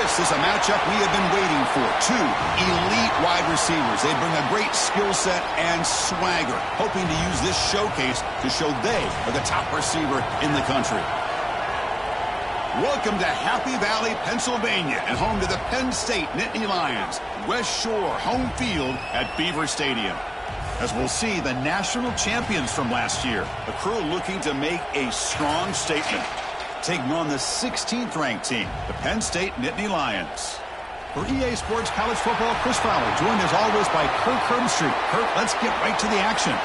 This is a matchup we have been waiting for. Two elite wide receivers. They bring a great skill set and swagger, hoping to use this showcase to show they are the top receiver in the country. Welcome to Happy Valley, Pennsylvania, and home to the Penn State Nittany Lions. West Shore home field at Beaver Stadium. As we'll see, the national champions from last year. A crew looking to make a strong statement, taking on the 16th ranked team, the Penn State Nittany Lions. For EA Sports College Football, Chris Fowler, joined as always by Kirk Herbstreit. Kirk, let's get right to the action.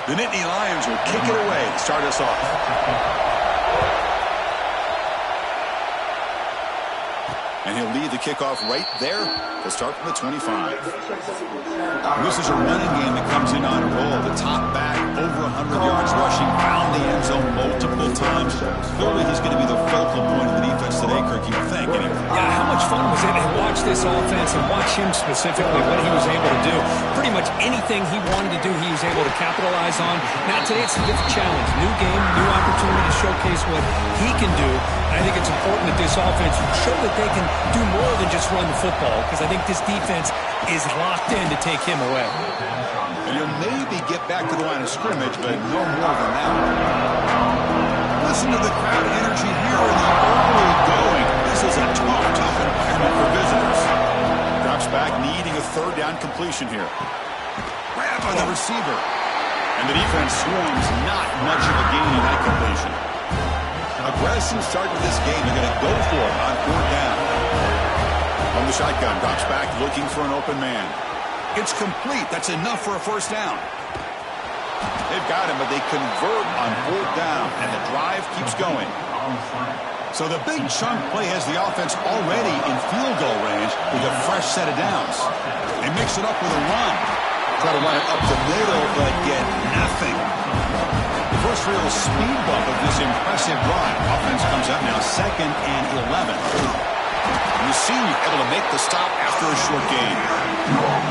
The Nittany Lions will kick it away to start us off. And he'll lead the kickoff right there to start from the 25. This is a running game that comes in on a roll. The top back, over 100 yards rushing, found the end zone multiple times. Clearly he's going to be the focal point of the defense today, Kirk, you think, anyway. Yeah, how much fun was it to watch this offense and watch him specifically, what he was able to do. Pretty much anything he wanted to do, he was able to capitalize on. Now today it's a different challenge. New game, new opportunity to showcase what he can do. And I think it's important that this offense show that they can do more than just run the football, because I think this defense is locked in to take him away. And you'll maybe get back to the line of scrimmage, but no more than that. Listen to the crowd energy here in the early going. This is a tough environment for visitors. Drops back, needing a third down completion here. Grab on the receiver. And the defense swarms, not much of a gain in that completion. Aggressive start to this game. They're going to go for it on fourth down. From the shotgun, drops back, looking for an open man. It's complete. That's enough for a first down. They've got him, but they convert on fourth down, and the drive keeps going. So the big chunk play has the offense already in field goal range with a fresh set of downs. They mix it up with a run. Try to run it up the middle, but get nothing. The first real speed bump of this impressive drive. Offense comes up now 2nd and 11. You see you're able to make the stop after a short gain.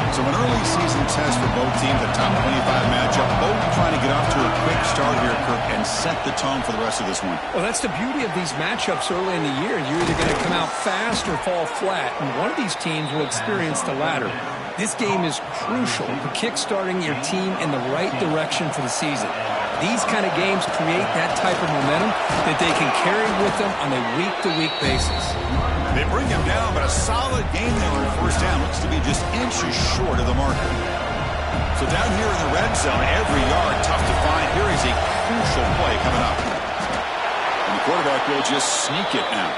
So an early season test for both teams, a top 25 matchup. Both trying to get off to a quick start here, Kirk, and set the tone for the rest of this one. Well, that's the beauty of these matchups early in the year. You're either going to come out fast or fall flat, and one of these teams will experience the latter. This game is crucial for kickstarting your team in the right direction for the season. These kind of games create that type of momentum that they can carry with them on a week-to-week basis. They bring him down, but a solid game there on first down. Looks to be just inches short of the marker. So down here in the red zone, every yard tough to find. Here is a crucial play coming up. And the quarterback will just sneak it now.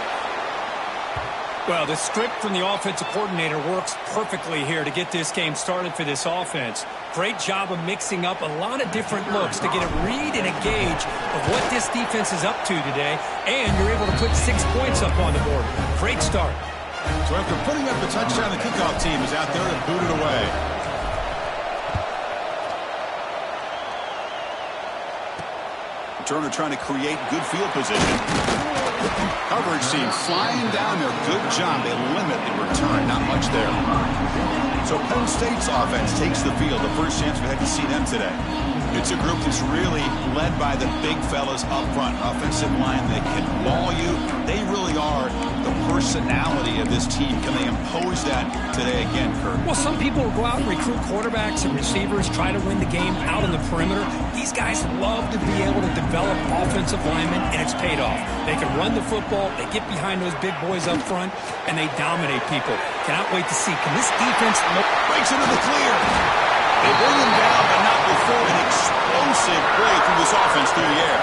Well, the script from the offensive coordinator works perfectly here to get this game started for this offense. Great job of mixing up a lot of different looks to get a read and a gauge of what this defense is up to today, and you're able to put 6 points up on the board. Great start. So after putting up the touchdown, the kickoff team is out there to boot it away. Turner trying to create good field position. Coverage team flying down there. Good job. They limit the return. Not much there. So Penn State's offense takes the field. The first chance we had to see them today. It's a group that's really led by the big fellas up front. Offensive line that can ball you. They really are the personality of this team. Can they impose that today again, Kirk? Well, some people will go out and recruit quarterbacks and receivers, try to win the game out on the perimeter. These guys love to be able to develop offensive linemen, and it's paid off. They can run the football, they get behind those big boys up front, and they dominate people. Cannot wait to see. Can this defense breaks into the clear? They bring him down, but not before an explosive play through this offense through the air.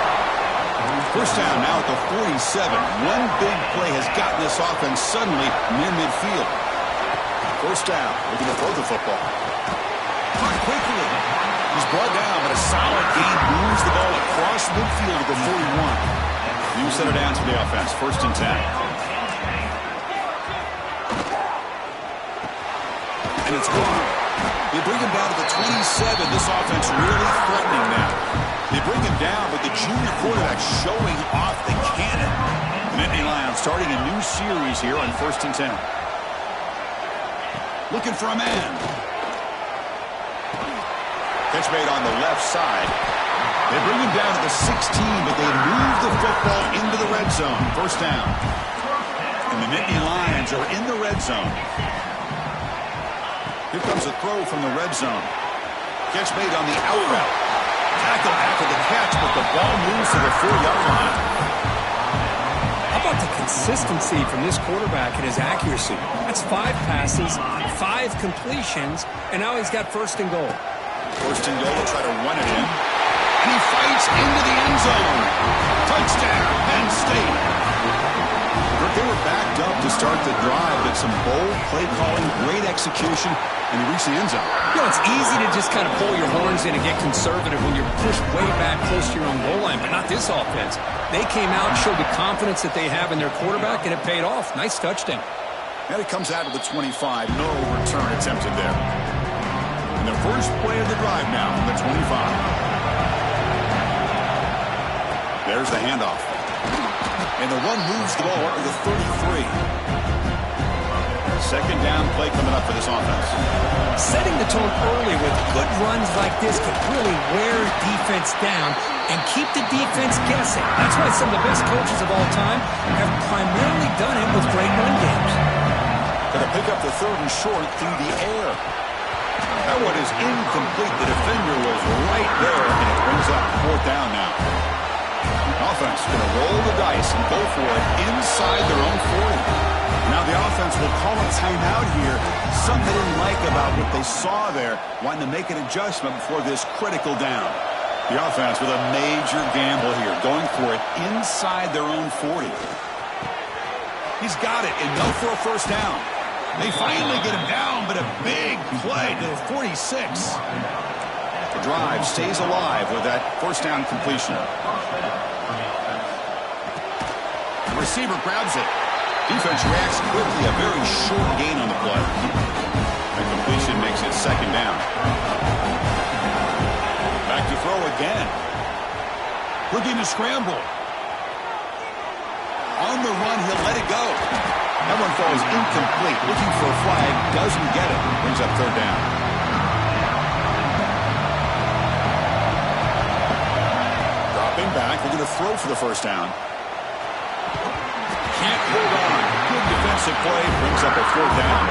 First down now at the 47. One big play has gotten this offense suddenly near midfield. First down, looking to throw the football. Caught quickly. He's brought down, but a solid gain moves the ball across midfield to the 41. New set of downs for the offense. First and 10. And it's gone. They bring him down to the 27. This offense really threatening now. They bring him down, but the junior quarterback showing off the cannon. The Nittany Lions starting a new series here on 1st and 10. Looking for a man. Catch made on the left side. They bring him down to the 16, but they move the football into the red zone. 1st down. And the Nittany Lions are in the red zone. Here comes a throw from the red zone. Catch made on the out route. Tackle after the catch, but the ball moves to the 4-yard line. How about the consistency from this quarterback and his accuracy? That's 5 passes, 5 completions, and now he's got 1st and goal. 1st and goal to try to run it in. And he fights into the end zone. Touchdown, Penn State. They were backed up to start the drive, but some bold play calling, great execution, and they reached the end zone. You know, it's easy to just kind of pull your horns in and get conservative when you're pushed way back close to your own goal line, but not this offense. They came out and showed the confidence that they have in their quarterback, and it paid off. Nice touchdown. And it comes out of the 25. No return attempted there. And the first play of the drive now on the 25. There's the handoff. And the run moves the ball up to the 33. 2nd down play coming up for this offense. Setting the tone early with good runs like this can really wear defense down and keep the defense guessing. That's why some of the best coaches of all time have primarily done it with great run games. Going to pick up the 3rd and short through the air. That one is incomplete. The defender was right there, and it brings up 4th down now. Offense going to roll the dice and go for it inside their own 40. Now the offense will call a timeout here. Something they didn't like about what they saw there, wanting to make an adjustment before this critical down. The offense with a major gamble here, going for it inside their own 40. He's got it, enough for a 1st down. They finally get him down, but a big play to the 46. The drive stays alive with that 1st down completion. The receiver grabs it. Defense reacts quickly. A very short gain on the play. The completion makes it 2nd down. Back to throw again. Looking to scramble. On the run, he'll let it go. That one falls incomplete. Looking for a flag. Doesn't get it. Brings up 3rd down. Dropping back. We're going to throw for the 1st down. Can't hold on. Good defensive play. Brings up a 4th down.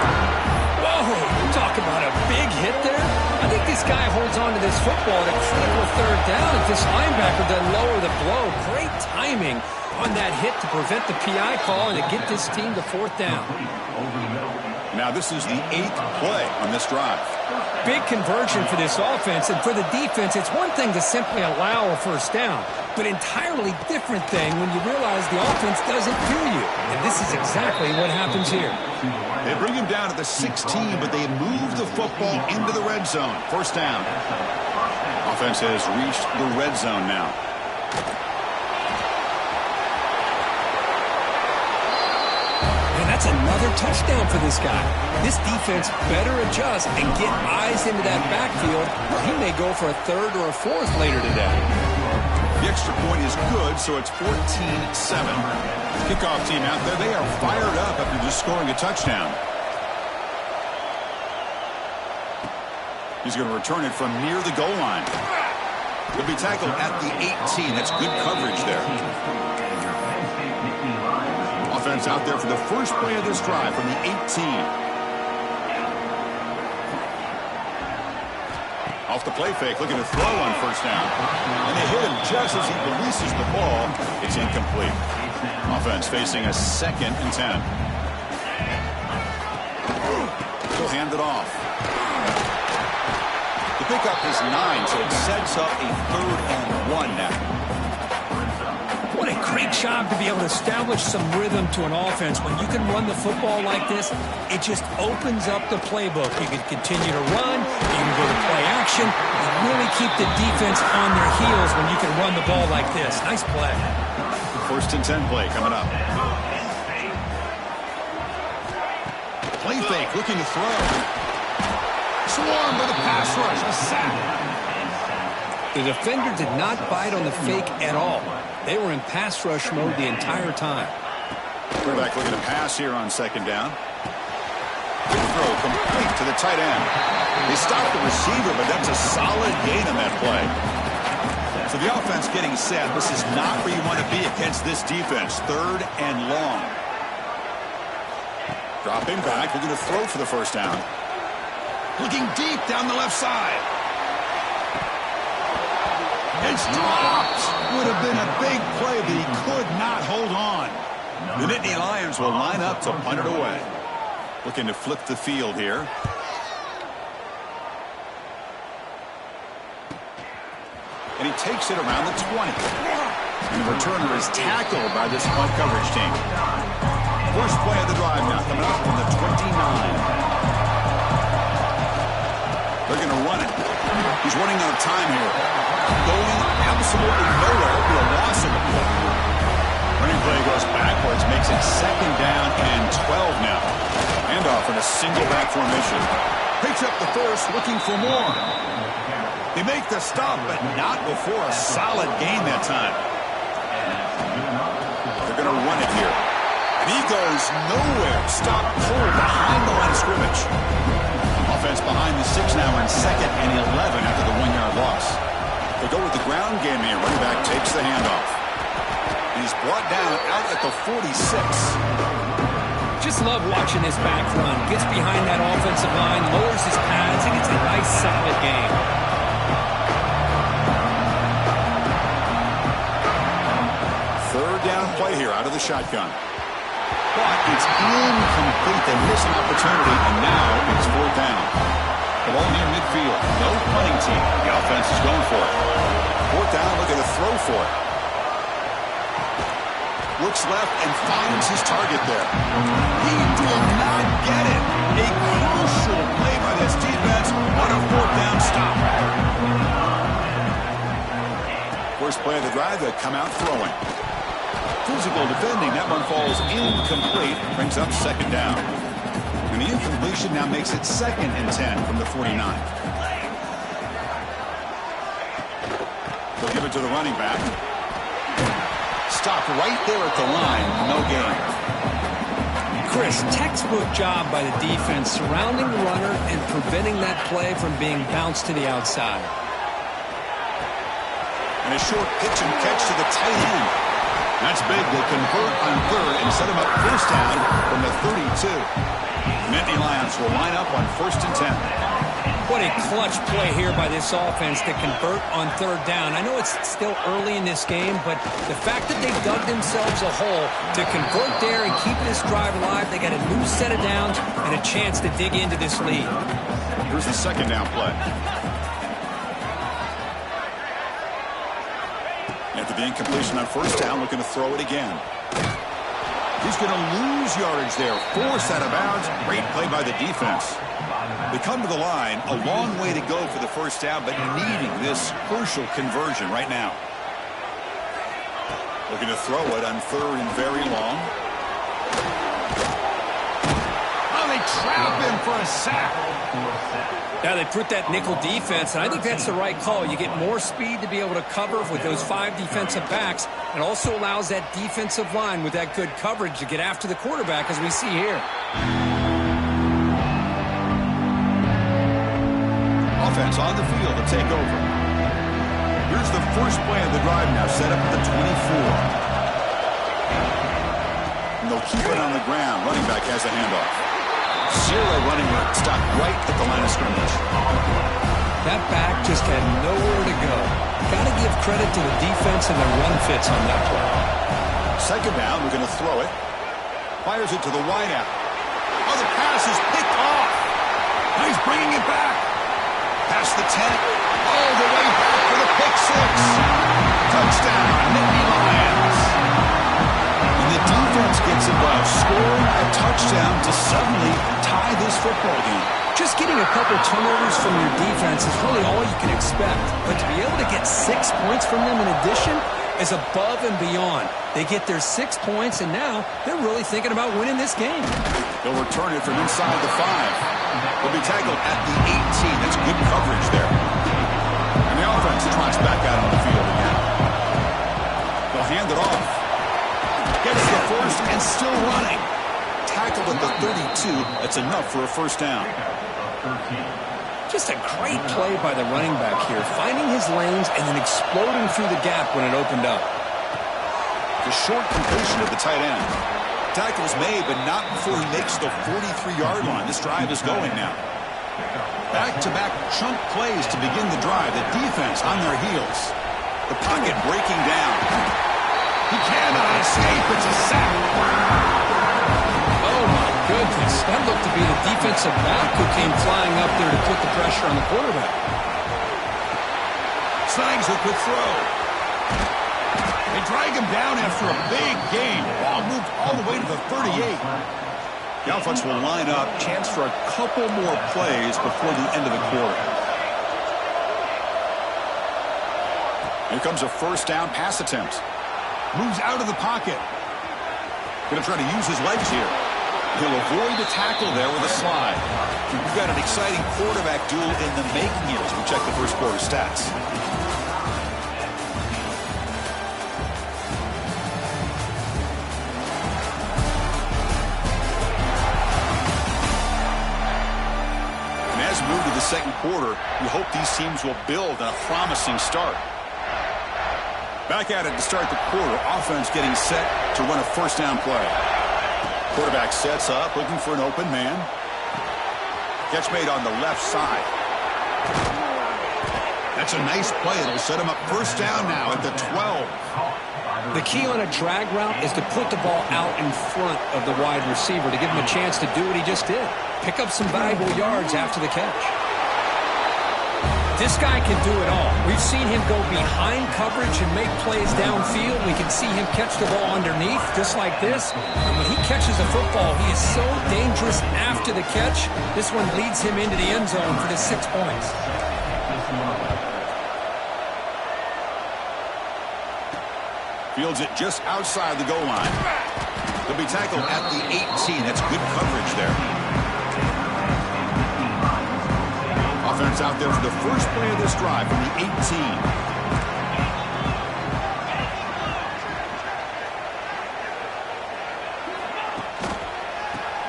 Whoa, talk about a big hit there. I think this guy holds on to this football at a critical 3rd down. If this linebacker doesn't lower the blow, great timing on that hit to prevent the PI call and to get this team to 4th down. Now this is the 8th play on this drive. Big conversion for this offense, and for the defense, it's one thing to simply allow a 1st down, but entirely different thing when you realize the offense doesn't fear you. And this is exactly what happens here. They bring him down to the 16, but they move the football into the red zone. 1st down. Offense has reached the red zone now. And that's another touchdown for this guy. This defense better adjust and get eyes into that backfield, or he may go for a 3rd or a 4th later today. The extra point is good, so it's 14-7. Kickoff team out there, they are fired up after just scoring a touchdown. He's going to return it from near the goal line. He'll be tackled at the 18. That's good coverage there. Offense out there for the first play of this drive from the 18. Off the play fake, looking to throw on 1st down. And they hit him just as he releases the ball. It's incomplete. Offense facing a 2nd and 10. He'll hand it off. The pickup is 9, so it sets up a 3rd and 1 now. What a great job to be able to establish some rhythm to an offense. When you can run the football like this, it just opens up the playbook. You can continue to run, you can go to play action, and really keep the defense on their heels when you can run the ball like this. Nice play. 1st and 10 play coming up. Play fake, looking to throw. Swarmed by the pass rush, a sack. The defender did not bite on the fake at all. They were in pass rush mode the entire time. Quarterback looking to pass here on second down. Good throw complete to the tight end. They stopped the receiver, but that's a solid gain on that play. So the offense getting set. This is not where you want to be against this defense. 3rd and long. Dropping back, looking to throw for the first down. Looking deep down the left side. It's dropped. Would have been a big play, but he could not hold on. The Nittany Lions will line up to punt it away. Looking to flip the field here. And he takes it around the 20. And the returner is tackled by this punt coverage team. First play of the drive now coming up from the 29. They're going to run it. He's running out of time here. Going absolutely nowhere. It'll be a loss of the play. Running play goes backwards, makes it 2nd down and 12 now. Handoff in a single back formation. Picks up the first, looking for more. They make the stop, but not before a solid gain that time. They're going to run it here. And he goes nowhere. Stop cold behind the line of scrimmage. Offense behind the 6 now in 2nd and 11 after the 1-yard loss. They go with the ground game here. Running back takes the handoff. He's brought down out at the 46. Just love watching this back run. Gets behind that offensive line, lowers his pads, and it's a nice, solid game. 3rd down play here out of the shotgun. But it's incomplete. They miss an opportunity, and now it's 4th down. The ball near midfield. No punting team. The offense is going for it. 4th down, looking to throw for it. Looks left and finds his target there. He did not get it. A crucial play by this defense on a 4th down stop. First play of the drive, they come out throwing. Physical defending, that one falls incomplete. Brings up 2nd down. And the incompletion now makes it 2nd and 10 from the 49. They'll give it to the running back. Stopped right there at the line. No gain. Chris, textbook job by the defense surrounding the runner and preventing that play from being bounced to the outside. And a short pitch and catch to the tight end. That's big. They convert on 3rd and set him up 1st down from the 32. Nittany Lions will line up on 1st and 10. What a clutch play here by this offense to convert on 3rd down. I know it's still early in this game, but the fact that they dug themselves a hole to convert there and keep this drive alive, they got a new set of downs and a chance to dig into this lead. Here's the 2nd down play. After the incompletion on 1st down, looking to throw it again. He's going to lose yardage there. Forced out of bounds. Great play by the defense. They come to the line, a long way to go for the 1st down, but needing this crucial conversion right now. Looking to throw it on 3rd and very long. Oh, they trap him for a sack. Now they put that nickel defense, and I think that's the right call. You get more speed to be able to cover with those 5 defensive backs, and also allows that defensive line with that good coverage to get after the quarterback, as we see here. Offense on the field to take over. Here's the first play of the drive now, set up at the 24. And they'll keep it on the ground. Running back has a handoff. Zero running room. Stopped right at the line of scrimmage. That back just had nowhere to go. Got to give credit to the defense and the run fits on that play. 2nd down, we're going to throw it. Fires it to the wideout. Oh, the pass is picked off. Now he's bringing it back. Past the 10. All the way back for the pick 6. Touchdown, Nittany Lions. And the defense gets involved, scoring a touchdown to suddenly tie this football game. Just getting a couple turnovers from your defense is really all you can expect. But to be able to get 6 points from them in addition is above and beyond. They get their 6 points, and now they're really thinking about winning this game. They'll return it from inside the 5. They'll be tackled at the 18. That's good coverage there. And the offense trots back out on the field again. They'll hand it off. Gets the first and still running. Tackled at the 32. That's enough for a first down. Just a great play by the running back here, finding his lanes and then exploding through the gap when it opened up. The short completion of the tight end. Tackle's made, but not before he makes the 43-yard line. This drive is going now. Back-to-back chunk plays to begin the drive. The defense on their heels. The pocket breaking down. He cannot escape. It's a sack. Oh, my goodness. That looked to be the defensive back who came flying up there to put the pressure on the quarterback. Snags a quick throw. They drag him down after a big gain. Ball moved all the way to the 38. The offense will line up. Chance for a couple more plays before the end of the quarter. Here comes a first down pass attempt. Moves out of the pocket. Going to try to use his legs here. He'll avoid the tackle there with a slide. We've got an exciting quarterback duel in the making here as we check the first quarter stats. And as we move to the second quarter, we hope these teams will build on a promising start. Back at it to start the quarter. Offense getting set to run a first down play. Quarterback sets up, looking for an open man. Catch made on the left side. That's a nice play. It'll set him up first down now at the 12. The key on a drag route is to put the ball out in front of the wide receiver to give him a chance to do what he just did. Pick up some valuable yards after the catch. This guy can do it all. We've seen him go behind coverage and make plays downfield. We can see him catch the ball underneath, just like this. And when he catches the football, he is so dangerous after the catch. This one leads him into the end zone for the 6 points. Fields it just outside the goal line. He'll be tackled at the 18. That's good coverage there. Offense out there for the first play of this drive from the 18.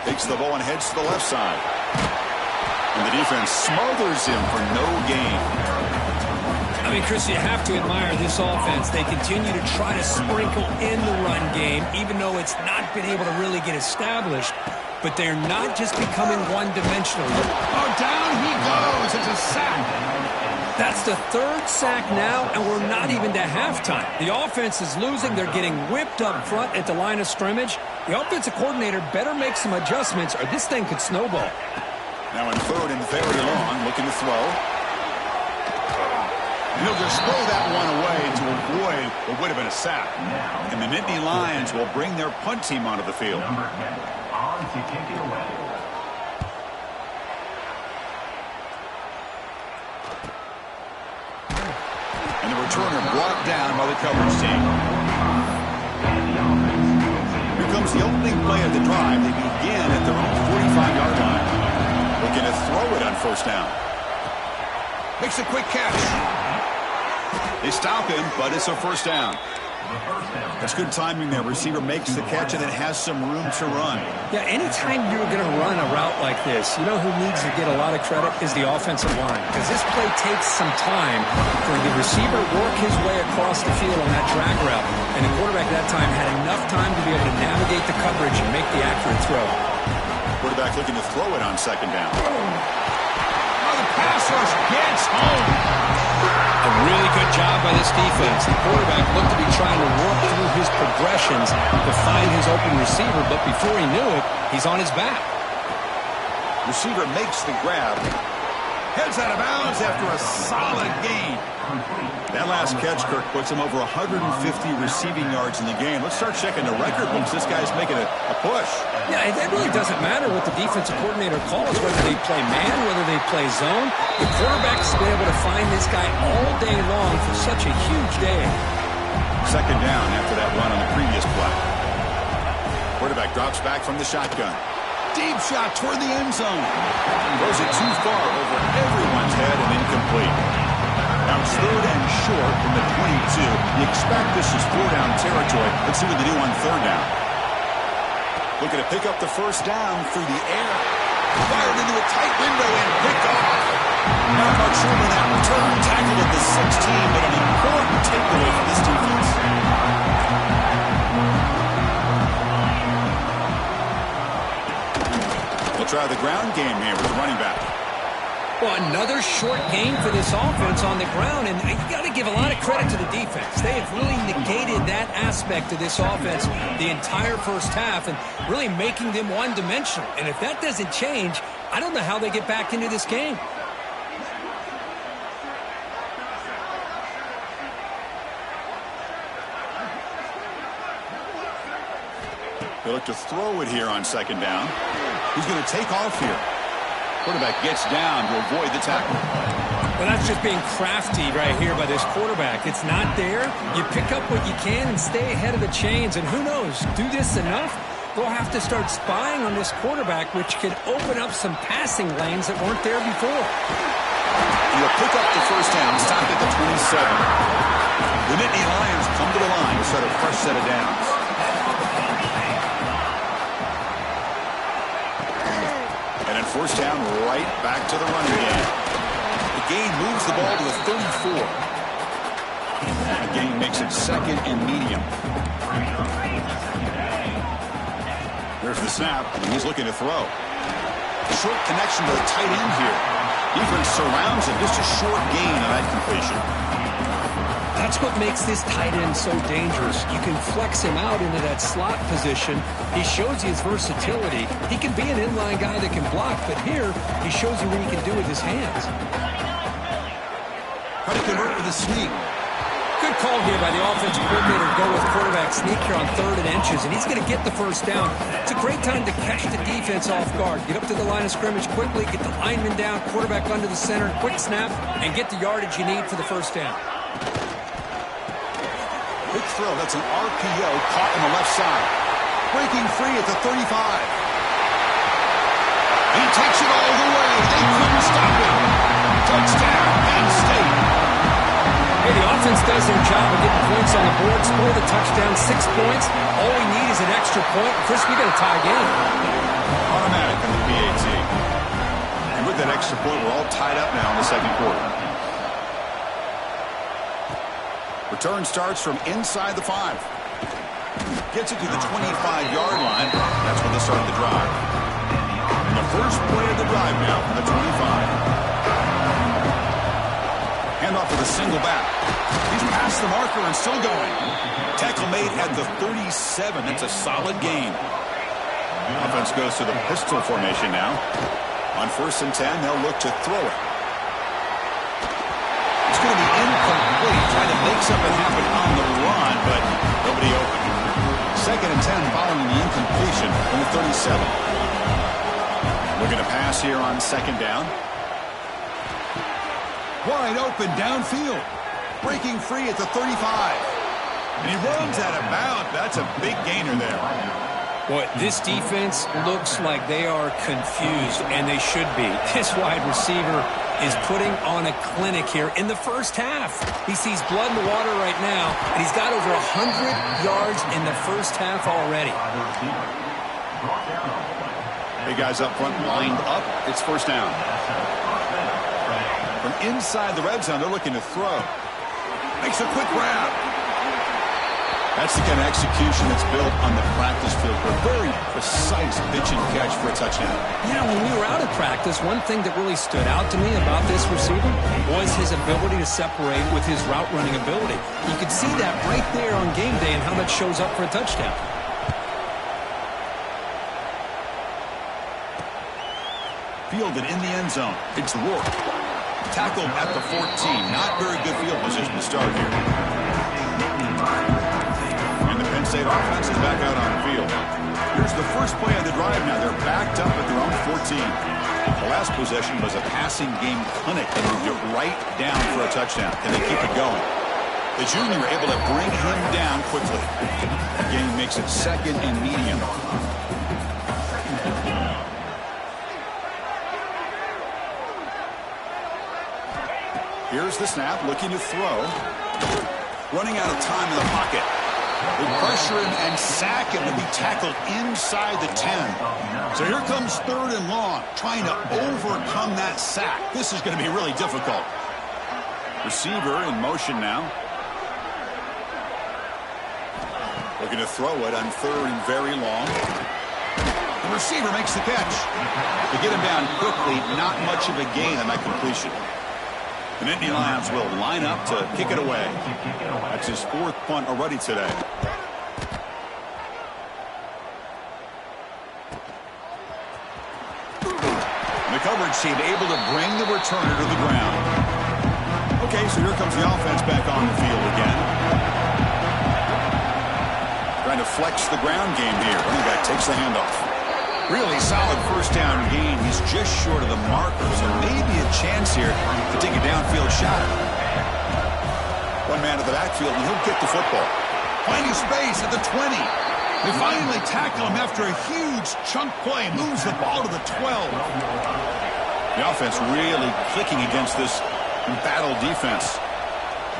Takes the ball and heads to the left side. And the defense smothers him for no gain. I mean, Chris, you have to admire this offense. They continue to try to sprinkle in the run game, even though it's not been able to really get established. But they're not just becoming one-dimensional. Oh, down he goes. It's a sack. That's the third sack now, and we're not even to halftime. The offense is losing. They're getting whipped up front at the line of scrimmage. The offensive coordinator better make some adjustments, or this thing could snowball. Now in third and very long, looking to throw. He'll just throw that one away to avoid what would have been a sack. And the Nittany Lions will bring their punt team onto the field. To kick it away. And the returner brought down by the coverage team. Here comes the opening play of the drive. They begin at their own 45-yard line. Looking to throw it on first down. Makes a quick catch. They stop him, but it's a first down. That's good timing there. Receiver makes the catch and it has some room to run. Yeah, anytime you're going to run a route like this, you know who needs to get a lot of credit is the offensive line. Because this play takes some time for the receiver to work his way across the field on that drag route. And the quarterback at that time had enough time to be able to navigate the coverage and make the accurate throw. Quarterback looking to throw it on second down. Oh, the pass rush gets home. A really good job by this defense. The quarterback looked to be trying to work through his progressions to find his open receiver, but before he knew it, he's on his back. Receiver makes the grab. Heads out of bounds after a solid gain. That last catch, Kirk, puts him over 150 receiving yards in the game. Let's start checking the record books. This guy's making a push. Yeah, it really doesn't matter what the defensive coordinator calls, whether they play man, whether they play zone. The quarterback's been able to find this guy all day long for such a huge day. Second down after that run on the previous play. Quarterback drops back from the shotgun. Deep shot toward the end zone. Throws it too far over everyone's head and incomplete. Now it's 3rd and short from the 22. You expect this is 4-down territory. Let's see what they do on 3rd down. Looking to pick up the 1st down through the air. Fired into a tight window and picked off. Not much room in that return. Tackled at the 16, but an important takeaway for this defense. They'll try the ground game here with the running back. Well, another short gain for this offense on the ground, and you got to give a lot of credit to the defense. They have really negated that aspect of this offense the entire first half and really making them one-dimensional. And if that doesn't change, I don't know how they get back into this game. They look to throw it here on 2nd down. He's going to take off here. Quarterback gets down to avoid the tackle. Well, that's just being crafty right here by this quarterback. It's not there. You pick up what you can and stay ahead of the chains. And who knows, do this enough, they'll have to start spying on this quarterback, which could open up some passing lanes that weren't there before. He'll pick up the 1st down, stop at the 27. The Nittany Lions come to the line to set a fresh set of downs. And 1st down, right back to the running game. The gain moves the ball to the 34. The gain makes it 2nd and medium. There's the snap, and he's looking to throw. Short connection to the tight end here. Defense surrounds him. Just a short gain on that completion. That's what makes this tight end so dangerous. You can flex him out into that slot position. He shows you his versatility. He can be an inline guy that can block, but here he shows you what he can do with his hands. Try to convert with a sneak. Good call here by the offensive coordinator to go with quarterback sneak here on 3rd and inches, and he's going to get the 1st down. It's a great time to catch the defense off guard. Get up to the line of scrimmage quickly, get the lineman down, quarterback under the center, quick snap, and get the yardage you need for the 1st down. Big throw. That's an RPO caught on the left side. Breaking free at the 35. He takes it all the way. They couldn't stop him. Touchdown, Penn State. Hey, the offense does their job of getting points on the board. Score the touchdown, 6 points. All we need is an extra point. Chris, we got a tie game. Automatic in the PAT. And with that extra point, we're all tied up now in the 2nd quarter. Return starts from inside the 5. Gets it to the 25-yard line. That's when they start the drive. And the first play of the drive now from the 25. Handoff with a single back. He's past the marker and still going. Tackle made at the 37. That's a solid gain. Offense goes to the pistol formation now. On 1st and 10, they'll look to throw it. It's going to be incomplete, trying to make something happen on the run, but nobody open. 2nd and 10 following the incompletion from the 37. Looking to pass here on 2nd down. Wide open downfield. Breaking free at the 35. And he runs out of bounds. That's a big gainer there. Boy, this defense looks like they are confused, and they should be. This wide receiver is putting on a clinic here in the first half. He sees blood in the water right now, and he's got over 100 yards in the first half already. Hey, guys up front lined up. It's 1st down. From inside the red zone, they're looking to throw. Makes a quick grab. That's the kind of execution that's built on the practice field for a very precise pitch and catch for a touchdown. Yeah, when we were out of practice, one thing that really stood out to me about this receiver was his ability to separate with his route running ability. You could see that right there on game day and how that shows up for a touchdown. Fielded in the end zone. It's Rourke. Tackled at the 14. Not very good field position to start here. And the Penn State offense is back out on the field. Here's the first play of the drive now. They're backed up at their own 14. The last possession was a passing game clinic. They moved it right down for a touchdown. Can they keep it going? The junior able to bring him down quickly. The game makes it 2nd and medium. Here's the snap, looking to throw. Running out of time in the pocket. They pressure him and sack him to be tackled inside the 10. So here comes 3rd and long, trying to overcome that sack. This is going to be really difficult. Receiver in motion now. Looking to throw it on 3rd and very long. The receiver makes the catch. To get him down quickly, not much of a gain on that completion. The Nittany Lions will line up to kick it away. That's his 4th punt already today. And the coverage team able to bring the returner to the ground. Okay, so here comes the offense back on the field again. Trying to flex the ground game here. Running back takes the handoff. Really solid 1st down gain. He's just short of the marker, so maybe a chance here to take a downfield shot. One man to the backfield, and he'll get the football. Finding space at the 20. They finally tackle him after a huge chunk play. Moves the ball to the 12. The offense really clicking against this embattled defense.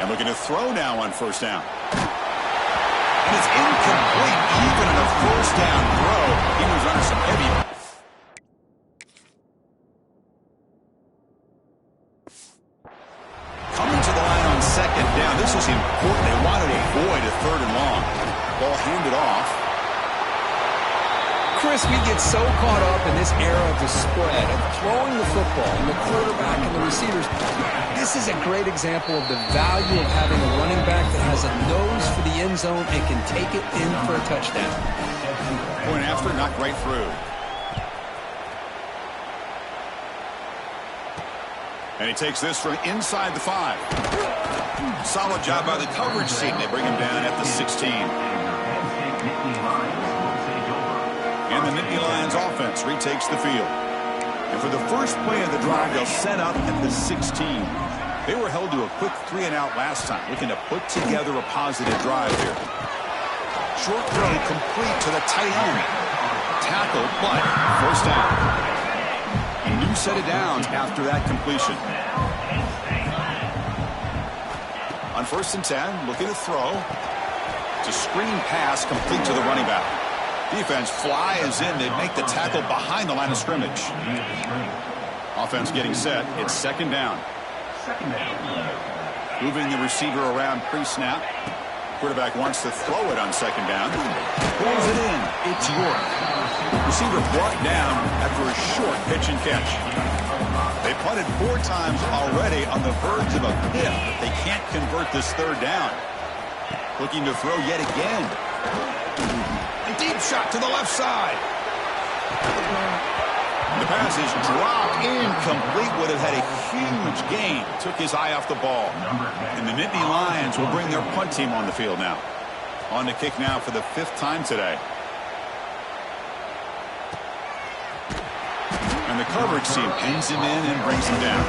And looking to throw now on 1st down. And it's incomplete, even in a 1st down throw. He was under some heavy. Coming to the line on 2nd down. This is important. They want to avoid a 3rd and long. Ball handed off. Chris, we get so caught up in this era of the spread, of throwing the football, and the quarterback and the receivers. This is a great example of the value of having a running back that has a nose for the end zone and can take it in for a touchdown. Point after, knocked right through. And he takes this from inside the 5. Solid job by the coverage team. They bring him down at the 16. And the Nittany Lions offense retakes the field. And for the first play of the drive, they'll set up at the 16. They were held to a quick 3-and-out last time, looking to put together a positive drive here. Short throw complete to the tight end. Tackle, but 1st down. A new set of downs after that completion. On 1st and 10, looking to throw. It's a screen pass complete to the running back. Defense flies in. They make the tackle behind the line of scrimmage. Offense getting set. It's 2nd down. Moving the receiver around pre-snap. Quarterback wants to throw it on 2nd down. Pulls it in. It's York. Receiver brought down after a short pitch and catch. They punted 4 times already on the verge of a 5th. But they can't convert this 3rd down. Looking to throw yet again. A deep shot to the left side. The pass is dropped incomplete. Would have had a huge gain. Took his eye off the ball. And the Nittany Lions will bring their punt team on the field now. On the kick now for the 5th time today. And the coverage team pins him in and brings him down.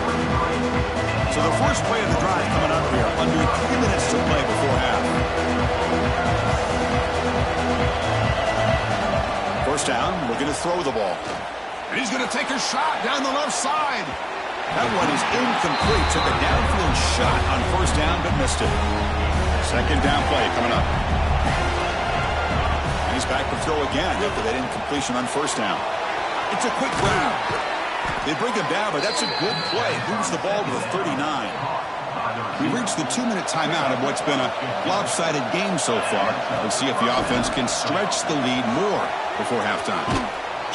So the first play of the drive coming up here. Under 3 minutes to play before half. 1st down, looking to throw the ball. And he's going to take a shot down the left side. That one is incomplete. Took a downfield shot on 1st down, but missed it. 2nd down play coming up. And he's back to throw again after that incompletion on 1st down. It's a quick grab. They bring him down, but that's a good play. Moves the ball to the 39. We've reached the 2-minute timeout of what's been a lopsided game so far. Let's see if the offense can stretch the lead more before halftime.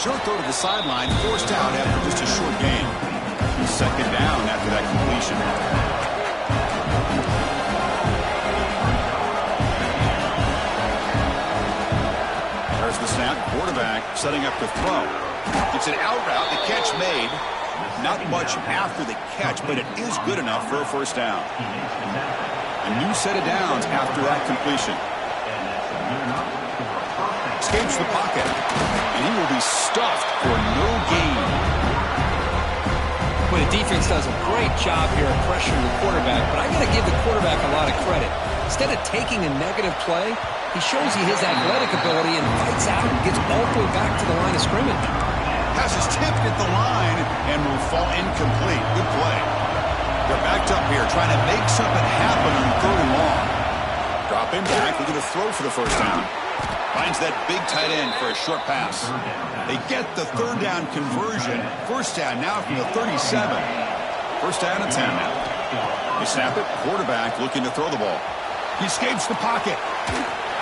Short throw to the sideline, forced out after just a short gain. 2nd down after that completion. There's the snap. Quarterback setting up to throw. It's an out route. The catch made. Not much after the catch, but it is good enough for a 1st down. A new set of downs after that completion. Escapes the pocket, and he will be stuffed for no gain. Well, the defense does a great job here of pressuring the quarterback, but I got to give the quarterback a lot of credit. Instead of taking a negative play, he shows you his athletic ability and fights out and gets all the way back to the line of scrimmage. Pass is tipped at the line and will fall incomplete. Good play. They're backed up here, trying to make something happen on 3rd and long. Drop him back, looking to throw for the first down. Finds that big tight end for a short pass. They get the 3rd down conversion. First down now from the 37. First down and 10 now. They snap it. Quarterback looking to throw the ball. He escapes the pocket.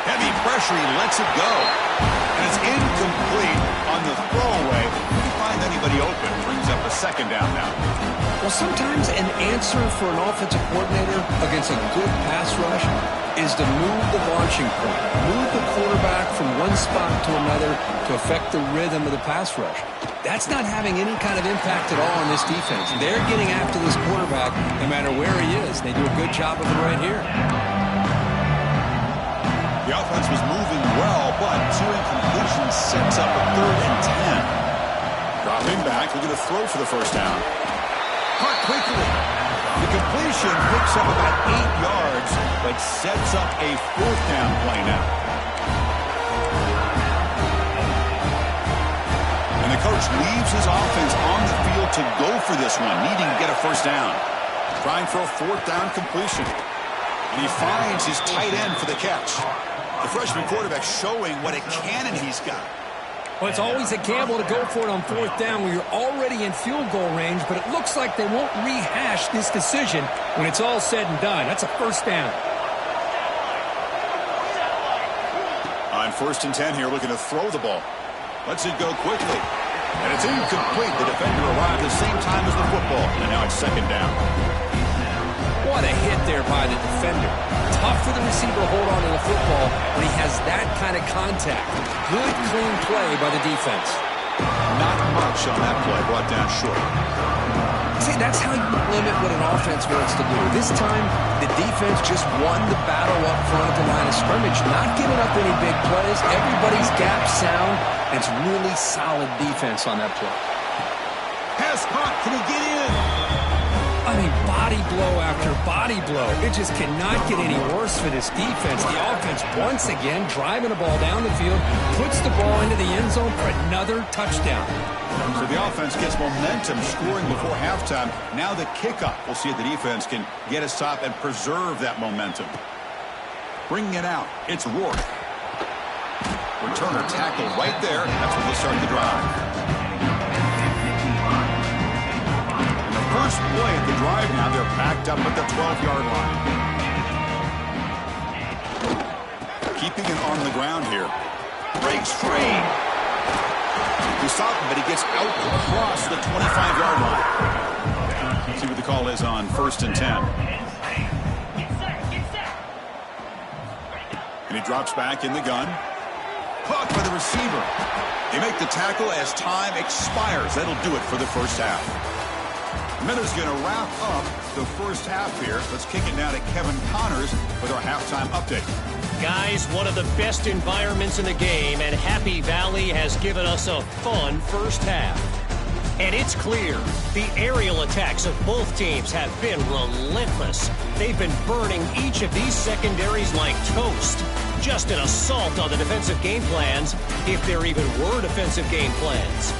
Heavy pressure. He lets it go. And it's incomplete on the throwaway. Couldn't find anybody open. Brings up a 2nd down now. Well, sometimes an answer for an offensive coordinator against a good pass rush is to move the launching point, move the quarterback from one spot to another to affect the rhythm of the pass rush. That's not having any kind of impact at all on this defense. They're getting after this quarterback no matter where he is. They do a good job of it right here. The offense was moving well, but 2 incompletions sets up a 3rd and 10. Dropping back, looking to throw for the first down. Caught quickly. The completion picks up about 8 yards, but sets up a 4th down play now. And the coach leaves his offense on the field to go for this one, needing to get a first down. Trying for a 4th down completion. And he finds his tight end for the catch. The freshman quarterback showing what a cannon he's got. Well, it's always a gamble to go for it on 4th down when you're already in field goal range, but it looks like they won't rehash this decision when it's all said and done. That's a first down. On 1st and 10 here, looking to throw the ball. Lets it go quickly. And it's incomplete. The defender arrived at the same time as the football. And now it's 2nd down. What a hit there by the defender. Tough for the receiver to hold on to the football when he has that kind of contact. Good, clean play by the defense. Not much on that play, brought down short. See, that's how you limit what an offense wants to do. This time, the defense just won the battle up front at the line of scrimmage, not giving up any big plays. Everybody's gap sound, and it's really solid defense on that play. Pass caught. Can he get in? I mean, body blow after body blow. It just cannot get any worse for this defense. The offense, once again, driving the ball down the field, puts the ball into the end zone for another touchdown. So the offense gets momentum, scoring before halftime. Now the kickoff. We'll see if the defense can get a stop and preserve that momentum. Bringing it out. It's Rourke. Returner tackle right there. That's where they start the drive. First play at the drive now. They're backed up at the 12-yard line. Keeping it on the ground here. Breaks free. We stop him, but he gets out across the 25-yard line. Let's see what the call is on 1st and 10. And he drops back in the gun. Caught by the receiver. They make the tackle as time expires. That'll do it for the first half. Miller's going to wrap up the first half here. Let's kick it now to Kevin Connors with our halftime update. Guys, one of the best environments in the game, and Happy Valley has given us a fun first half. And it's clear, the aerial attacks of both teams have been relentless. They've been burning each of these secondaries like toast. Just an assault on the defensive game plans, if there even were defensive game plans.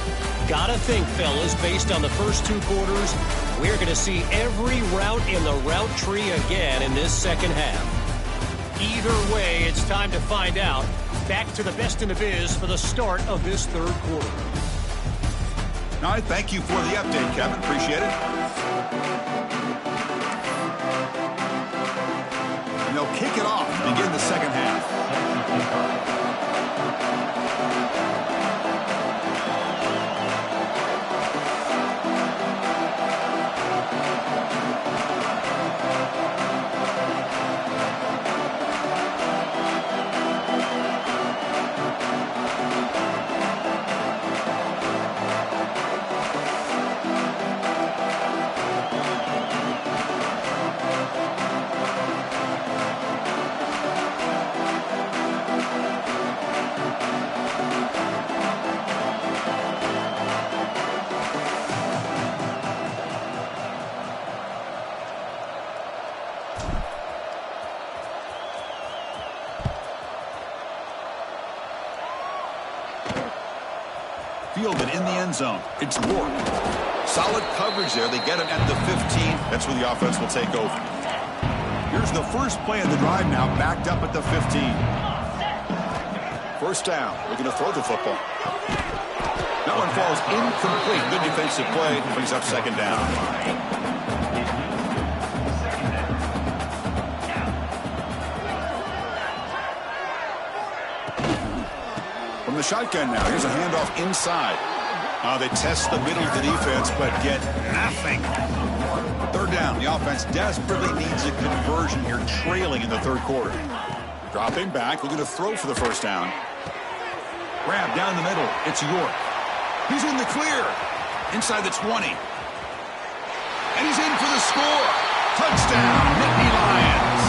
Gotta think, fellas, based on the first 2 quarters, we're going to see every route in the route tree again in this second half. Either way, it's time to find out. Back to the best in the biz for the start of this 3rd quarter. All right, thank you for the update, Kevin. Appreciate it. And they'll kick it off and begin the second half. Fielded in the end zone. It's Rourke. Solid coverage there. They get him at the 15. That's where the offense will take over. Here's the first play of the drive now, backed up at the 15. First down. We're going to throw the football. That one falls incomplete. Good defensive play. Brings up second down. From the shotgun now. Here's a handoff inside. They test the middle of the defense, but get nothing. Third down. The offense desperately needs a conversion here, trailing in the third quarter. Dropping back. We're going to throw for the first down. Grab down the middle. It's York. He's in the clear. Inside the 20. And he's in for the score. Touchdown, Nittany Lions.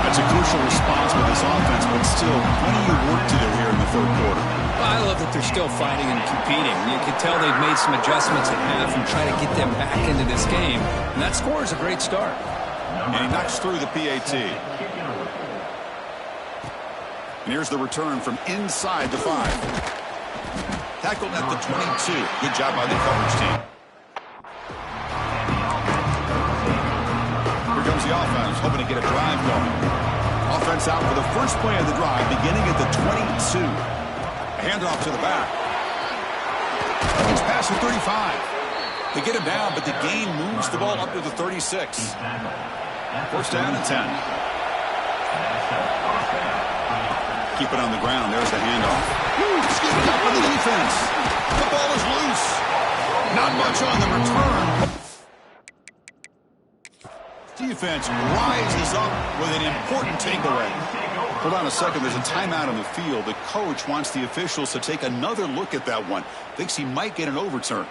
That's a crucial response with this offense, but still plenty of work to do here in the third quarter. I love that they're still fighting and competing. You can tell they've made some adjustments at half and try to get them back into this game. And that score is a great start. And he knocks through the PAT. And here's the return from inside the 5. Tackled at the 22. Good job by the coverage team. Here comes the offense, hoping to get a drive going. Offense out for the first play of the drive, beginning at the 22. A handoff to the back. It's past the 35. They get him down, but the gain moves the ball up to the 36. First down and 10. Keep it on the ground. There's the handoff. Skipping up on the defense. The ball is loose. Not much on the return. Defense rises up with an important takeaway. Hold on a second. There's a timeout on the field. The coach wants the officials to take another look at that one. Thinks he might get an overturn.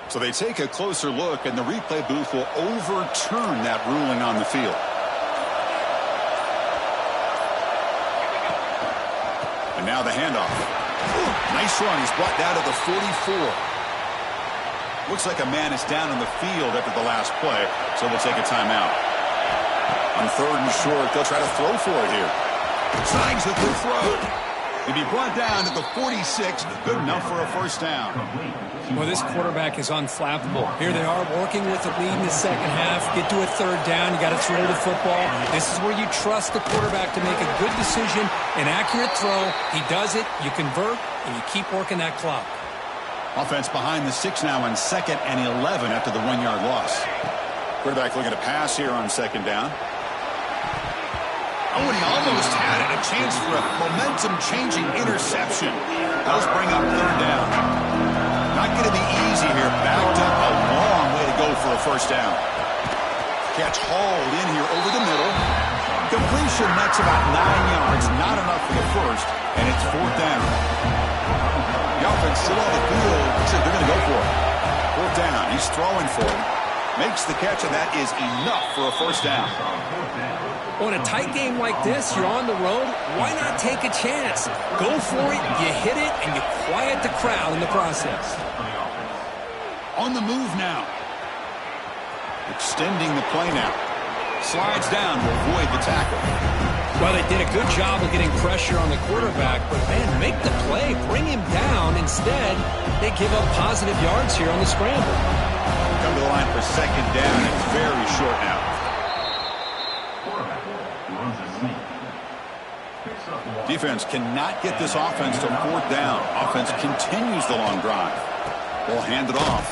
So they take a closer look, and the replay booth will overturn that ruling on the field. And now the handoff. Nice run. He's brought down to the 44. Looks like a man is down on the field after the last play, so they'll take a timeout. On third and short, they'll try to throw for it here. Signs that they'll throw. He'll be brought down to the 46. Good enough for a first down. Well, this quarterback is unflappable. Here they are working with the lead in the second half. Get to a third down. You got to throw the football. This is where you trust the quarterback to make a good decision, an accurate throw. He does it. You convert, and you keep working that clock. Offense behind the 6 now on 2nd and 11 after the 1-yard loss. Quarterback looking to pass here on second down. Oh, and he almost had it. A chance for a momentum-changing interception. Those bring up third down. Not going to be easy here. Backed up a long way to go for a first down. Catch hauled in here over the middle. Completion nets about 9 yards. Not enough for the first, and it's fourth down. The offense still on the field. Looks like they're going to go for it. Fourth down. He's throwing for it. Makes the catch, and that is enough for a first down. On a tight game like this, you're on the road. Why not take a chance? Go for it, you hit it, and you quiet the crowd in the process. On the move now. Extending the play now. Slides down to avoid the tackle. Well, they did a good job of getting pressure on the quarterback, but, man, make the play. Bring him down. Instead, they give up positive yards here on the scramble. Come to the line for second down. It's very short now. Defense cannot get this offense to fourth down. Offense continues the long drive. Ball handed off.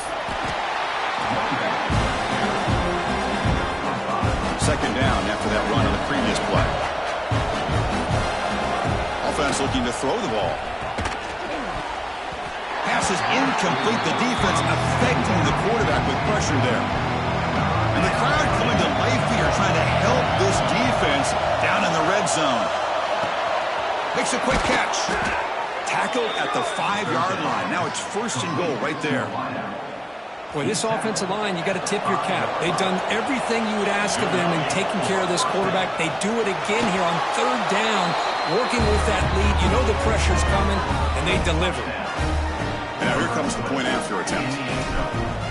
Second down after that run on the previous play. Offense looking to throw the ball. Pass is incomplete. The defense affecting the quarterback with pressure there. And the crowd coming to life here, trying to help this defense down in the red zone. Makes a quick catch. Tackled at the 5-yard line. Now it's first and goal right there. Boy, this offensive line, you got to tip your cap. They've done everything you would ask of them in taking care of this quarterback. They do it again here on third down, working with that lead. You know the pressure's coming, and they deliver. Now here comes the point after attempt.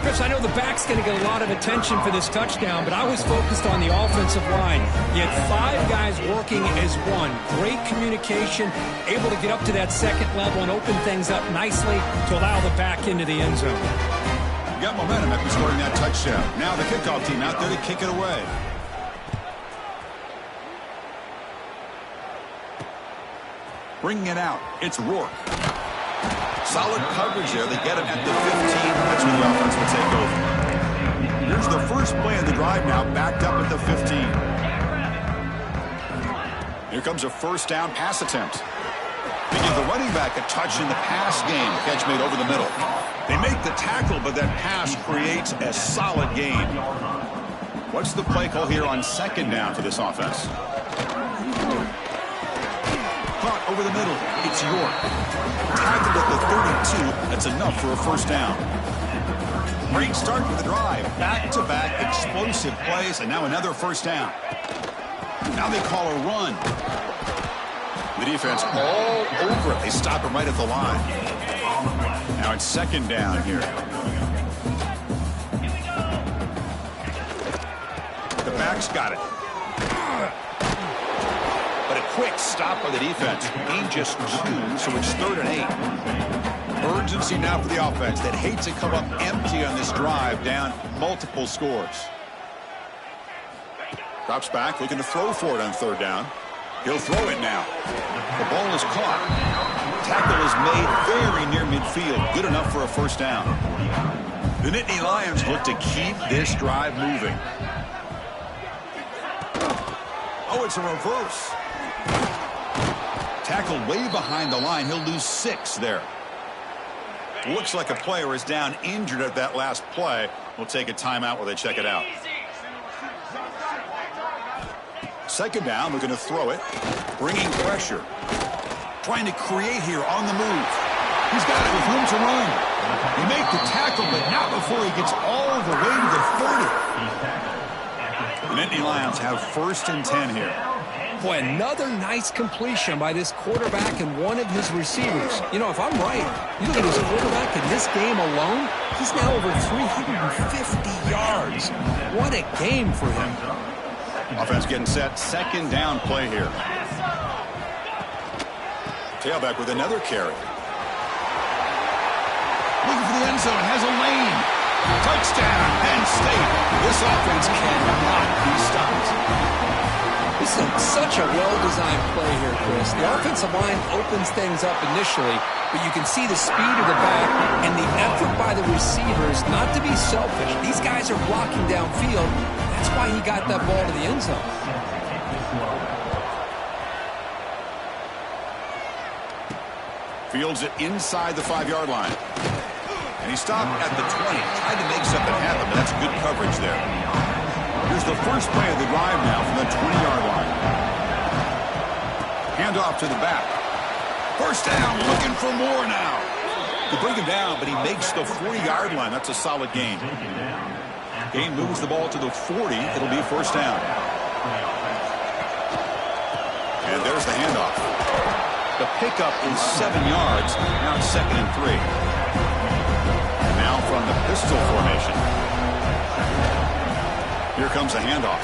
Chris, I know the back's going to get a lot of attention for this touchdown, but I was focused on the offensive line. You had 5 guys working as one. Great communication, able to get up to that second level and open things up nicely to allow the back into the end zone. You got momentum after scoring that touchdown. Now the kickoff team out there to kick it away. Bringing it out, it's Rourke. Solid coverage there. They get him at the 15. That's where the offense will take over. Here's the first play of the drive now, backed up at the 15. Here comes a first down pass attempt. They give the running back a touch in the pass game. Catch made over the middle. They make the tackle, but that pass creates a solid gain. What's the play call here on second down for this offense? Caught over the middle. It's York. Tackled at the 32. That's enough for a first down. Great start for the drive. Back-to-back explosive plays, and now another first down. Now they call a run. The defense all over it. They stop him right at the line. Now it's second down here. The back's got it. But a quick stop by the defense. Gain just 2, so it's 3rd and 8. Urgency now for the offense that hates to come up empty on this drive, down multiple scores. Drops back, looking to throw for it on 3rd down. He'll throw it now. The ball is caught. Tackle is made very near midfield. Good enough for a first down. The Nittany Lions look to keep this drive moving. Oh, it's a reverse. Tackled way behind the line. He'll lose 6 there. Looks like a player is down injured at that last play. We'll take a timeout while they check it out. Second down, looking to throw it. Bringing pressure. Trying to create here on the move. He's got it with room to run. They make the tackle, but not before he gets all the way to the 30. The Nittany Lions have 1st and 10 here. Boy, another nice completion by this quarterback and one of his receivers. You know, if I'm right, you look at his quarterback in this game alone, he's now over 350 yards. What a game for him. Offense getting set. Second down play here. Tailback with another carry. Looking for the end zone. Has a lane. Touchdown, Penn State. This offense cannot be stopped. This is such a well-designed play here, Chris. The offensive line opens things up initially, but you can see the speed of the back and the effort by the receivers not to be selfish. These guys are blocking downfield. That's why he got that ball to the end zone. Fields it inside the 5-yard line. And he stopped at the 20. Tried to make something happen, but that's good coverage there. Here's the first play of the drive now from the 20-yard line. Handoff to the back. First down, looking for more now. They bring him down, but he makes the 40-yard line. That's a solid gain. Gain moves the ball to the 40. It'll be first down. And there's the handoff. The pickup is 7 yards. Now it's 2nd and 3. And now from the pistol formation. Here comes a handoff.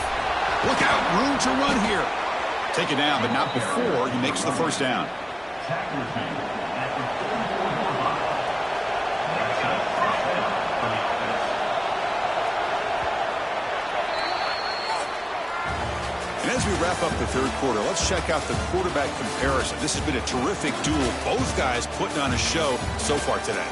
Look out, room to run here. Take it down, but not before he makes the first down. And as we wrap up the 3rd quarter, let's check out the quarterback comparison. This has been a terrific duel. Both guys putting on a show so far today.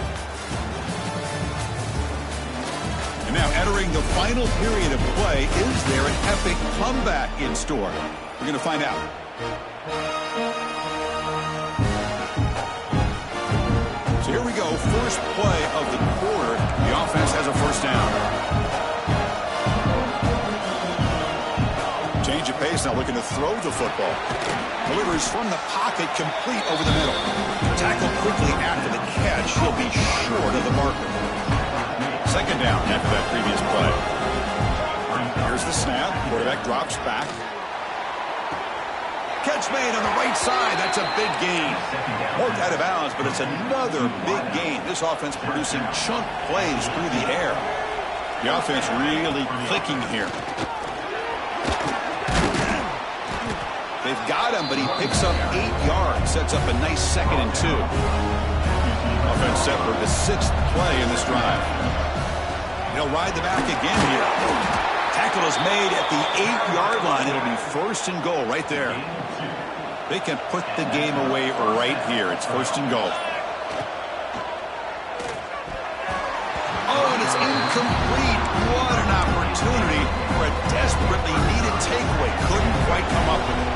And now entering the final period of play, is there an epic comeback in store? We're going to find out. So here we go. First play of the quarter. The offense has a first down. Change of pace now, looking to throw the football. Delivers from the pocket, complete over the middle. Tackle quickly after the catch. He'll be short of the marker. Second down after that previous play. Here's the snap. Quarterback drops back. Catch made on the right side. That's a big gain. Worked out of bounds, but it's another big gain. This offense producing chunk plays through the air. The offense really clicking here. They've got him, but he picks up 8 yards. Sets up a nice 2nd and 2. Offense set for the 6th play in this drive. They'll ride the back again here. Tackle is made at the 8-yard line. It'll be 1st and goal right there. They can put the game away right here. It's 1st and goal. Oh, and it's incomplete. What an opportunity for a desperately needed takeaway. Couldn't quite come up with it.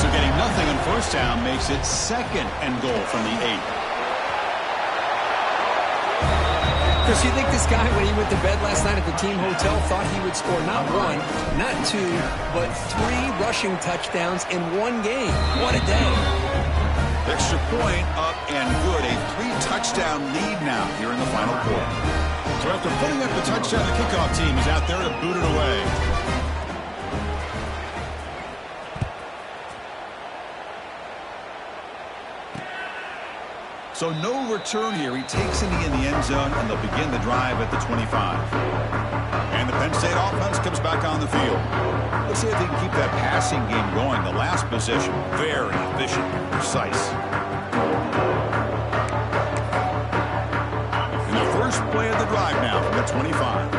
So getting nothing on 1st down makes it 2nd and goal from the 8. Chris, you think this guy, when he went to bed last night at the team hotel, thought he would score not 1, not 2, but 3 rushing touchdowns in 1 game? What a day. Extra point up and good. A 3-touchdown lead now here in the final quarter. So after putting up the touchdown, the kickoff team is out there to boot it away. So no return here. He takes it in the end zone, and they'll begin the drive at the 25. And the Penn State offense comes back on the field. Let's see if they can keep that passing game going. The last possession, very efficient and precise. And the first play of the drive now from the 25.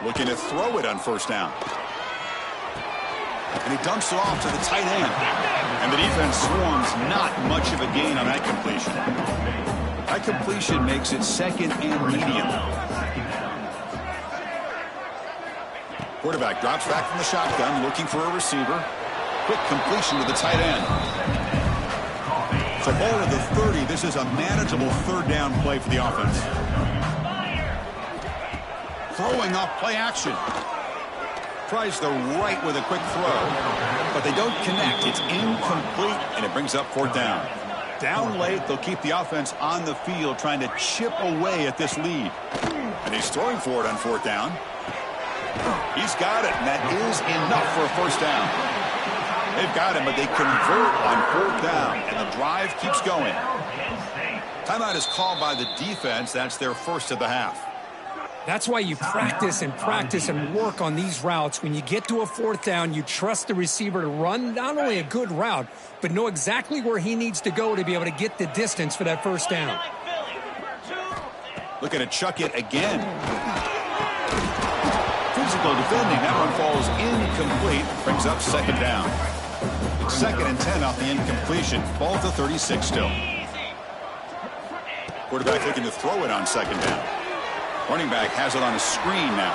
Looking to throw it on 1st down. And he dumps it off to the tight end. And the defense swarms. Not much of a gain on that completion. That completion makes it 2nd and medium. Quarterback drops back from the shotgun, looking for a receiver. Quick completion to the tight end. So ball to the 30. This is a manageable 3rd down play for the offense. Throwing off play action. Tries the right with a quick throw, but they don't connect. It's incomplete, and it brings up 4th down. Down late, they'll keep the offense on the field trying to chip away at this lead. And he's throwing for it on 4th down. He's got it, and that is enough for a 1st down. They've got him, but they convert on 4th down, and the drive keeps going. Timeout is called by the defense. That's their 1st of the half. That's why you practice and work on these routes. When you get to a 4th down, you trust the receiver to run not only a good route, but know exactly where he needs to go to be able to get the distance for that 1st down. Looking to chuck it again. Physical defending. That one falls incomplete. Brings up 2nd down. It's 2nd and 10 off the incompletion. Ball to 36 still. Quarterback looking to throw it on 2nd down. Running back has it on a screen now.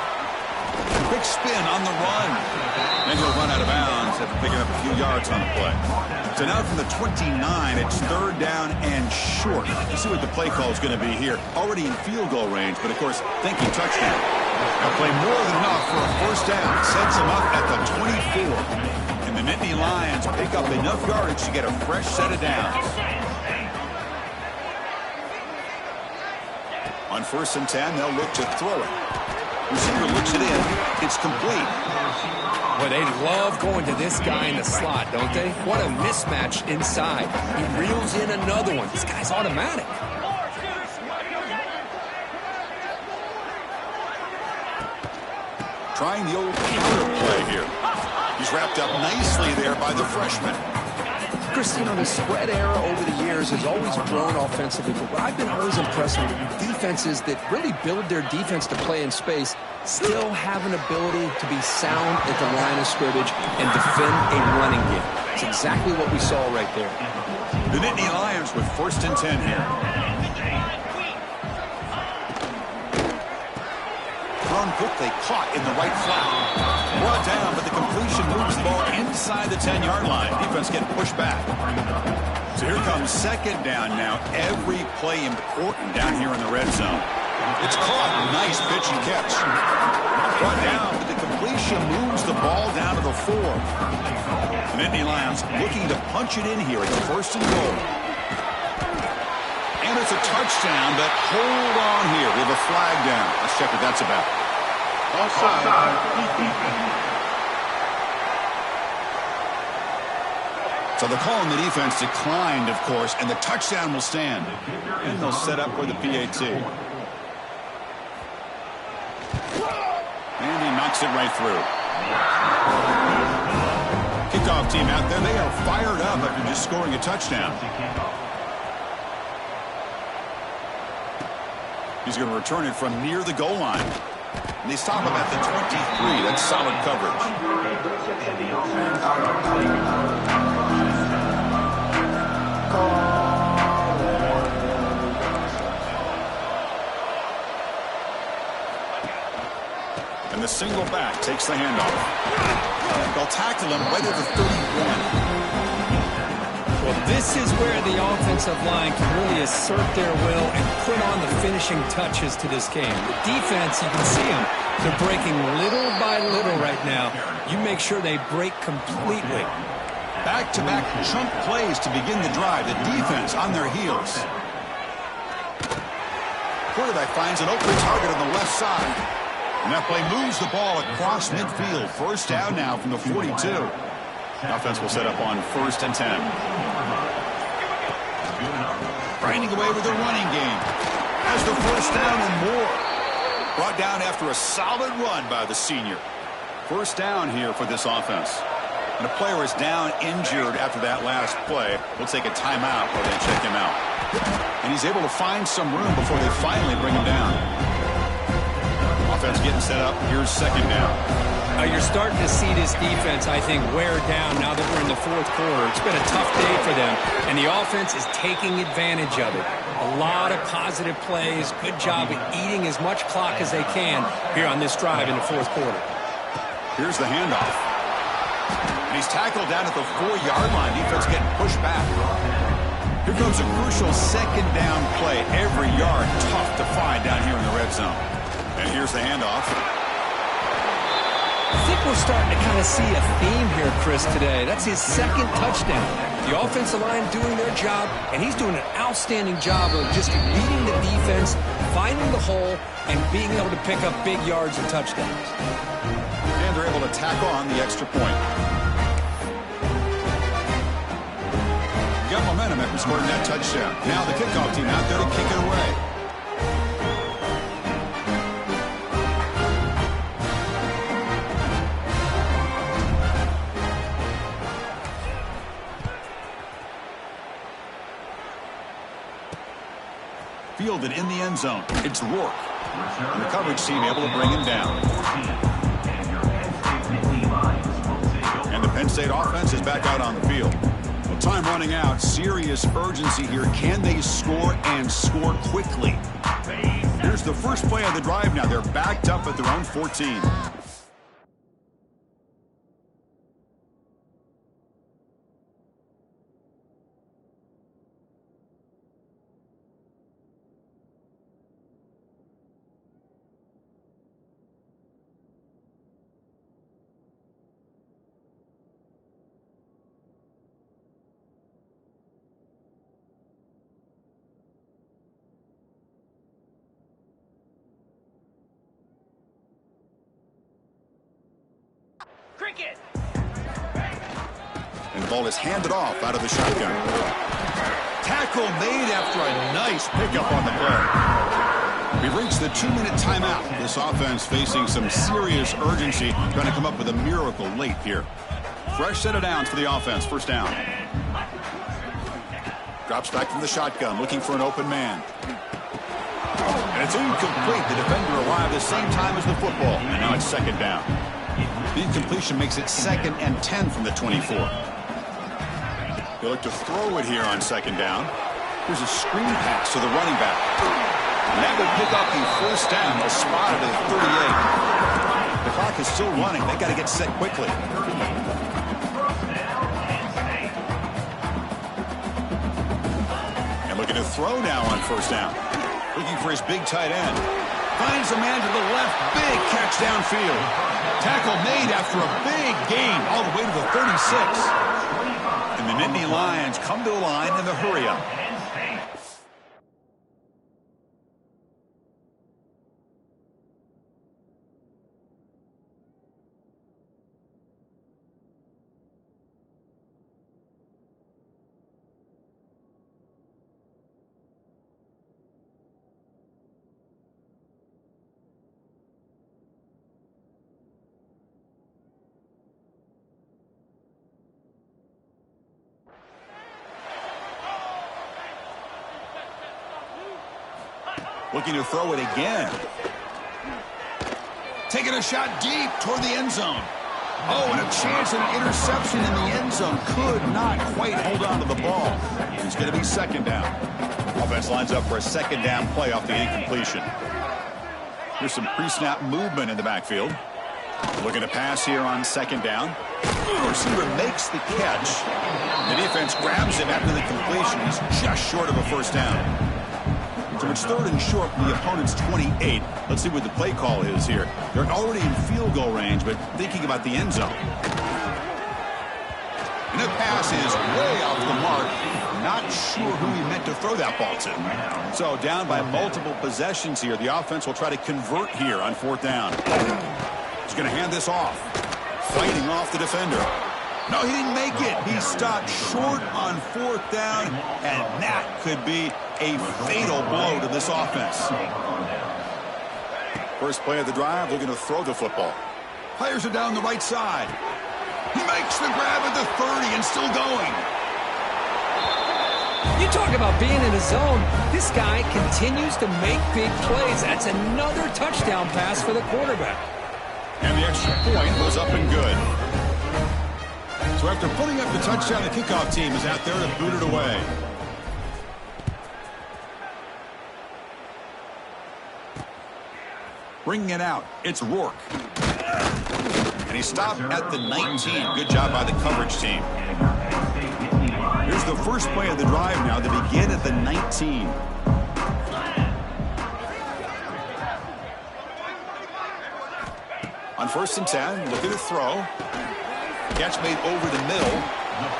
Quick spin on the run. Then he'll run out of bounds after picking up a few yards on the play. So now from the 29, it's 3rd down and short. Let's see what the play call is going to be here. Already in field goal range, but of course, thinking touchdown. They'll play more than enough for a 1st down. Sets him up at the 24. And the Nittany Lions pick up enough yardage to get a fresh set of downs. On 1st and 10, they'll look to throw it. Receiver looks it in. It's complete. Boy, they love going to this guy in the slot, don't they? What a mismatch inside. He reels in another one. This guy's automatic. Trying the old counter play here. He's wrapped up nicely there by the freshman. Chris, you know, the spread era over the years has always grown offensively, but what I've been always impressed with defenses that really build their defense to play in space still have an ability to be sound at the line of scrimmage and defend a running game. It's exactly what we saw right there. The Nittany Lions with 1st and 10 here. Thrown quickly, caught in the right flat. Brought down, but the completion moves the ball inside the 10-yard line. Defense getting pushed back. So here comes 2nd down now. Every play important down here in the red zone. It's caught. Nice pitch and catch. Brought down, but the completion moves the ball down to the 4. The Nittany Lions looking to punch it in here at the 1st and goal. And it's a touchdown, but hold on here. We have a flag down. Let's check what that's about. So the call on the defense declined, of course, and the touchdown will stand. And they'll set up for the PAT. And he knocks it right through. Kickoff team out there, they are fired up after just scoring a touchdown. He's going to return it from near the goal line. And they stop him at the 23. That's solid coverage. And the single back takes the handoff. They'll tackle him right at the 31. Well, this is where the offensive line can really assert their will and put on the finishing touches to this game. The defense, you can see them. They're breaking little by little right now. You make sure they break completely. Back-to-back chunk plays to begin the drive. The defense on their heels. Quarterback finds an open target on the left side. And that play moves the ball across midfield. First down now from the 42. The offense will set up on 1st and 10. Grinding away with the running game. Has the first down and more. Brought down after a solid run by the senior. First down here for this offense. And a player is down injured after that last play. We'll take a timeout while they check him out. And he's able to find some room before they finally bring him down. Offense getting set up. Here's second down. You're starting to see this defense, I think, wear down now that we're in the 4th quarter. It's been a tough day for them, and the offense is taking advantage of it. A lot of positive plays. Good job at eating as much clock as they can here on this drive in the 4th quarter. Here's the handoff. And he's tackled down at the 4-yard line. Defense getting pushed back. Here comes a crucial second down play. Every yard tough to find down here in the red zone. And here's the handoff. I think we're starting to kind of see a theme here, Chris, today. That's his 2nd touchdown. The offensive line doing their job, and he's doing an outstanding job of just leading the defense, finding the hole, and being able to pick up big yards and touchdowns. And they're able to tack on the extra point. Got momentum after scoring that touchdown. Now the kickoff team out there to kick it away. Fielded in the end zone. It's Rourke. And the coverage team able to bring him down. And the Penn State offense is back out on the field. Well, time running out. Serious urgency here. Can they score and score quickly? Here's the first play of the drive now. They're backed up at their own 14. And the ball is handed off out of the shotgun. Tackle made after a nice pickup on the play. We've reached the 2-minute timeout. This offense facing some serious urgency, trying to come up with a miracle late here. Fresh set of downs for the offense. First down. Drops back from the shotgun, looking for an open man. And it's incomplete. The defender arrived the same time as the football. And now it's second down. The incompletion makes it 2nd and 10 from the 24. They look to throw it here on second down. Here's a screen pass to the running back. And that will pick up the first down. They'll spot it at 38. The clock is still running. They got to get set quickly. And looking to throw now on first down. Looking for his big tight end. Finds a man to the left. Big catch downfield. Tackle made after a big gain all the way to the 36. And the Nittany Lions come to the line in the hurry-up. Looking to throw it again. Taking a shot deep toward the end zone. Oh, and a chance at an interception in the end zone. Could not quite hold on to the ball. It's going to be second down. Offense lines up for a second down play off the incompletion. Here's some pre-snap movement in the backfield. Looking to pass here on second down. The receiver makes the catch. The defense grabs him after the completion. He's just short of a first down. So it's third and short from the opponent's 28. Let's see what the play call is here. They're already in field goal range, but thinking about the end zone. And the pass is way off the mark. Not sure who he meant to throw that ball to. So down by multiple possessions here. The offense will try to convert here on fourth down. He's going to hand this off. Fighting off the defender. No, he didn't make it. He stopped short on fourth down, and that could be a fatal blow to this offense. First play of the drive, looking to throw the football. Players are down the right side. He makes the grab at the 30 and still going. You talk about being in a zone. This guy continues to make big plays. That's another touchdown pass for the quarterback. And the extra point was up and good. So after putting up the touchdown, the kickoff team is out there to boot it away. Bringing it out, it's Rourke. And he stopped at the 19. Good job by the coverage team. Here's the first play of the drive now to begin at the 19. On 1st and 10, looking to throw. Catch made over the middle.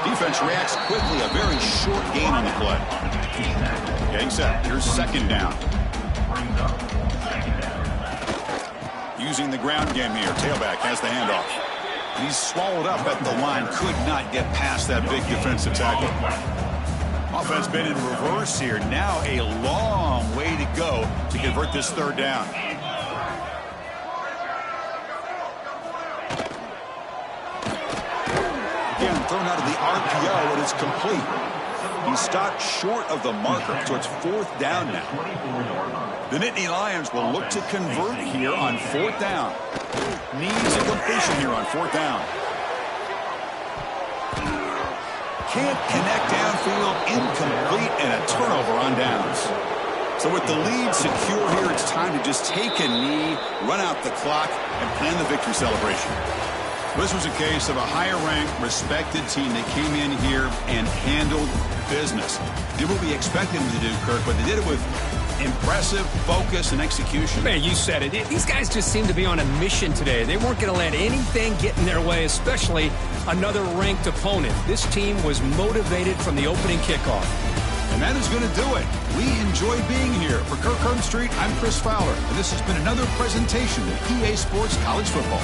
Defense reacts quickly. A very short gain on the play. Getting set. Here's second down. Using the ground game here. Tailback has the handoff. He's swallowed up at the line. Could not get past that big defensive tackle. Offense been in reverse here. Now a long way to go to convert this third down. Again, thrown out of the RPO, and it's complete. He stopped short of the marker, so it's fourth down now. The Nittany Lions will look to convert here on fourth down. Needs a completion here on fourth down. Can't connect downfield, incomplete, and a turnover on downs. So with the lead secure here, it's time to just take a knee, run out the clock, and plan the victory celebration. This was a case of a higher-ranked, respected team that came in here and handled business. Did what we expected them to do, Kirk, but they did it with impressive focus and execution. Man, you said it. These guys just seem to be on a mission today. They weren't going to let anything get in their way, especially another ranked opponent. This team was motivated from the opening kickoff. And that is going to do it. We enjoy being here. For Kirk Street, I'm Chris Fowler, and this has been another presentation of EA Sports College Football.